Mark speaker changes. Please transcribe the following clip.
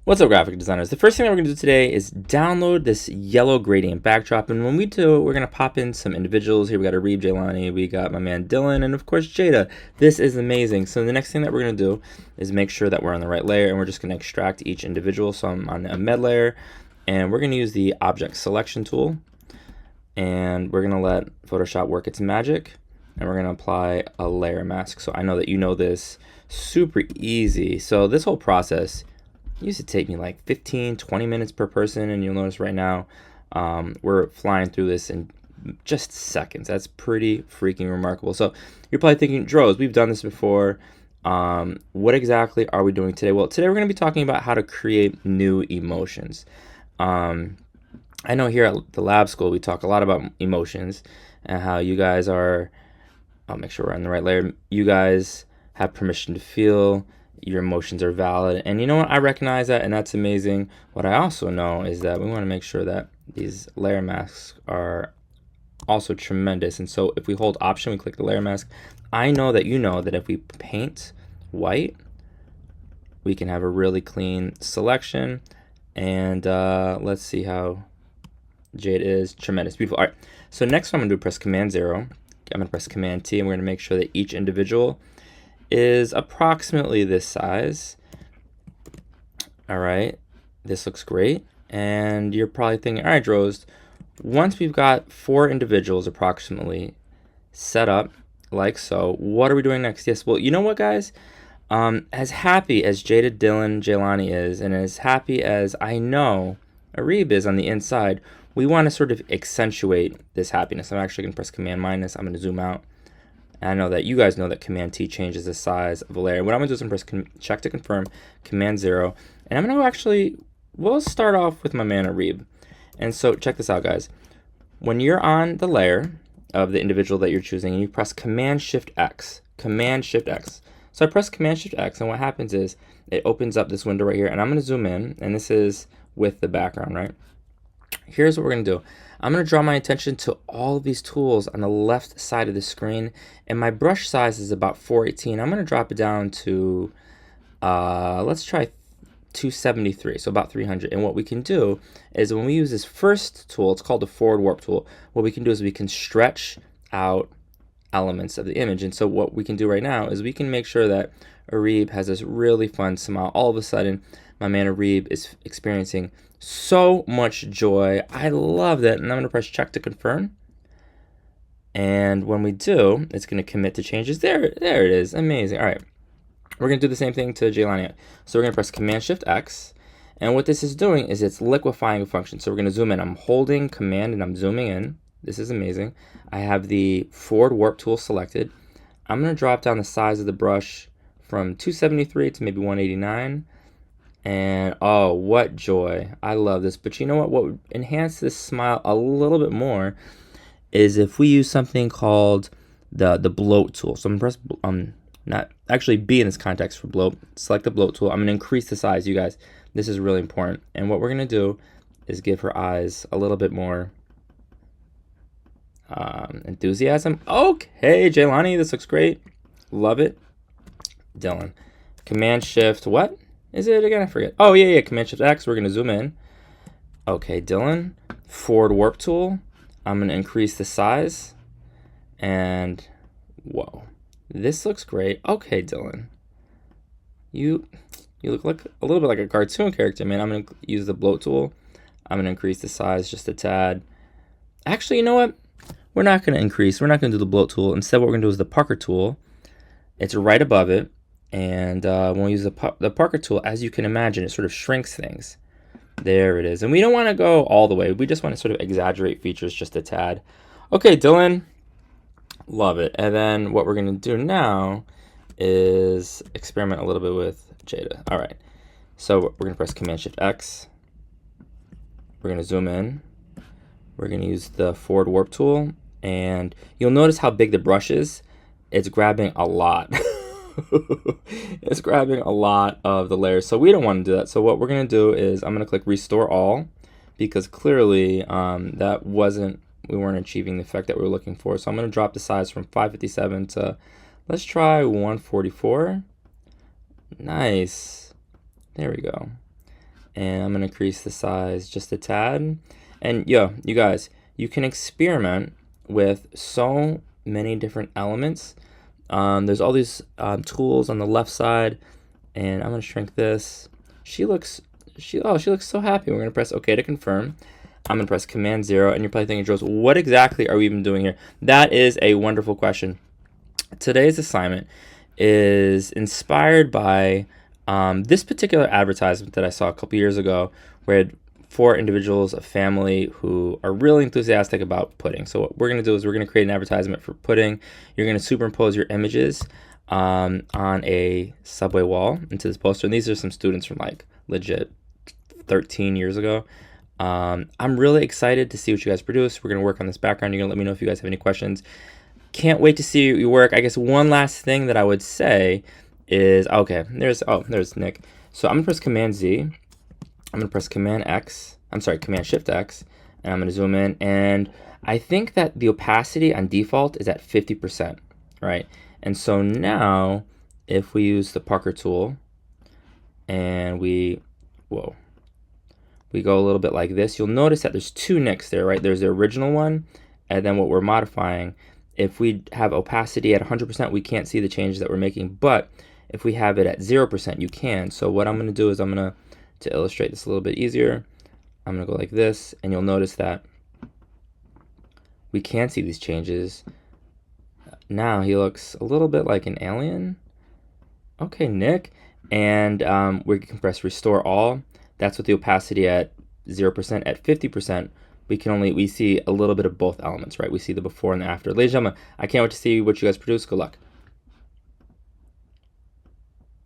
Speaker 1: What's up, graphic designers? The first thing that we're going to do today is download this yellow gradient backdrop, and when we do, we're going to pop in some individuals. Here we got Arib, Jaylani, we got my man Dylan, and of course Jada. This is amazing. So the next thing that we're going to do is make sure that we're on the right layer, and we're just going to extract each individual. So I'm on a med layer, and we're going to use the object selection tool, and we're going to let Photoshop work its magic, and we're going to apply a layer mask. So I know that you know this, super easy. So this whole process used to take me like 15-20 minutes per person, and you'll notice right now we're flying through this in just seconds. That's pretty freaking remarkable. So you're probably thinking, Dros, we've done this before. What exactly are we doing today? Well, today we're going to be talking about how to create new emotions. I know here at the lab school we talk a lot about emotions and how you guys are, I'll make sure we're on the right layer, you guys have permission to feel. Your emotions are valid, and you know what, I recognize that, and that's amazing. What I also know is that we want to make sure that these layer masks are also tremendous. And so if we hold option, we click the layer mask, I know that you know that if we paint white, we can have a really clean selection. And let's see how Jade is. Tremendous, beautiful. All right, so next I'm going to do press Command 0. I'm going to press Command T, and we're going to make sure that each individual is approximately this size. All right, this looks great. And you're probably thinking, all right, Dros, once we've got 4 individuals approximately set up like so, what are we doing next? Yes, well, you know what, guys? As happy as Jada, Dylan, Jaylani is, and as happy as I know Arib is on the inside, we want to sort of accentuate this happiness. I'm actually going to press Command minus. I'm going to zoom out. And I know that you guys know that Command T changes the size of a layer. What I'm going to do is I'm going to press check to confirm, Command 0. And I'm going to actually, we'll start off with my man Arib. And so check this out, guys. When you're on the layer of the individual that you're choosing, and you press Command Shift X, Command Shift X. So I press Command Shift X, and what happens is it opens up this window right here. And I'm going to zoom in, and this is with the background, right? Here's what we're going to do. I'm going to draw my attention to all of these tools on the left side of the screen, and my brush size is about 418. I'm going to drop it down to, let's try 273, so about 300. And what we can do is when we use this first tool, it's called the forward warp tool, what we can do is we can stretch out elements of the image. And so what we can do right now is we can make sure that Arib has this really fun smile. All of a sudden, my man Arib is experiencing so much joy. I love that. And I'm going to press check to confirm. And when we do, it's going to commit to changes. There it is. Amazing. All right. We're going to do the same thing to Jaylani. So we're going to press Command Shift X. And what this is doing is it's liquifying a function. So we're going to zoom in. I'm holding Command and I'm zooming in. This is amazing. I have the forward warp tool selected. I'm going to drop down the size of the brush from 273 to maybe 189. And oh, what joy. I love this. But you know what? What would enhance this smile a little bit more is if we use something called the bloat tool. So I'm going to press, not actually B in this context for bloat. Select the bloat tool. I'm going to increase the size, you guys. This is really important. And what we're going to do is give her eyes a little bit more enthusiasm. Okay, Jaylani, this looks great. Love it. Dylan. Command Shift, what is it again? I forget. Oh, yeah, Command Shift X. We're going to zoom in. Okay, Dylan. Forward warp tool. I'm going to increase the size. And whoa, this looks great. Okay, Dylan. You look like a little bit like a cartoon character, man. I'm going to use the bloat tool. I'm going to increase the size just a tad. Actually, you know what? We're not going to increase. We're not going to do the bloat tool. Instead, what we're going to do is the Parker tool. It's right above it. And when we use the Parker tool, as you can imagine, it sort of shrinks things. There it is. And we don't want to go all the way. We just want to sort of exaggerate features just a tad. Okay, Dylan. Love it. And then what we're going to do now is experiment a little bit with Jada. All right. So we're going to press Command Shift X. We're going to zoom in. We're going to use the forward warp tool. And you'll notice how big the brush is. It's grabbing a lot. It's grabbing a lot of the layers. So we don't want to do that. So what we're going to do is I'm going to click Restore All, because clearly we weren't achieving the effect that we were looking for. So I'm going to drop the size from 557 to, let's try 144. Nice. There we go. And I'm going to increase the size just a tad. And yo, you guys, you can experiment with so many different elements. There's all these tools on the left side, and I'm going to shrink this. She looks so happy. We're going to press OK to confirm. I'm going to press Command 0, and you're probably thinking, Jules, what exactly are we even doing here? That is a wonderful question. Today's assignment is inspired by this particular advertisement that I saw a couple years ago, where 4 individuals, a family who are really enthusiastic about pudding. So what we're going to do is we're going to create an advertisement for pudding. You're going to superimpose your images on a subway wall into this poster. And these are some students from like legit 13 years ago. I'm really excited to see what you guys produce. We're going to work on this background. You're going to let me know if you guys have any questions. Can't wait to see your work. I guess one last thing that I would say is, okay, there's Nick. So I'm going to press Command Z. I'm going to press Command Shift X, and I'm going to zoom in. And I think that the opacity on default is at 50%, right? And so now if we use the Parker tool and we go a little bit like this, you'll notice that there's 2 Nicks there, right? There's the original one, and then what we're modifying. If we have opacity at 100%, we can't see the changes that we're making, but if we have it at 0%, you can. So what I'm going to do is to illustrate this a little bit easier, I'm going to go like this, and you'll notice that we can see these changes. Now he looks a little bit like an alien. Okay, Nick. And we can press Restore All. That's with the opacity at 0%. At 50%, we see a little bit of both elements, right? We see the before and the after. Ladies and gentlemen, I can't wait to see what you guys produce. Good luck.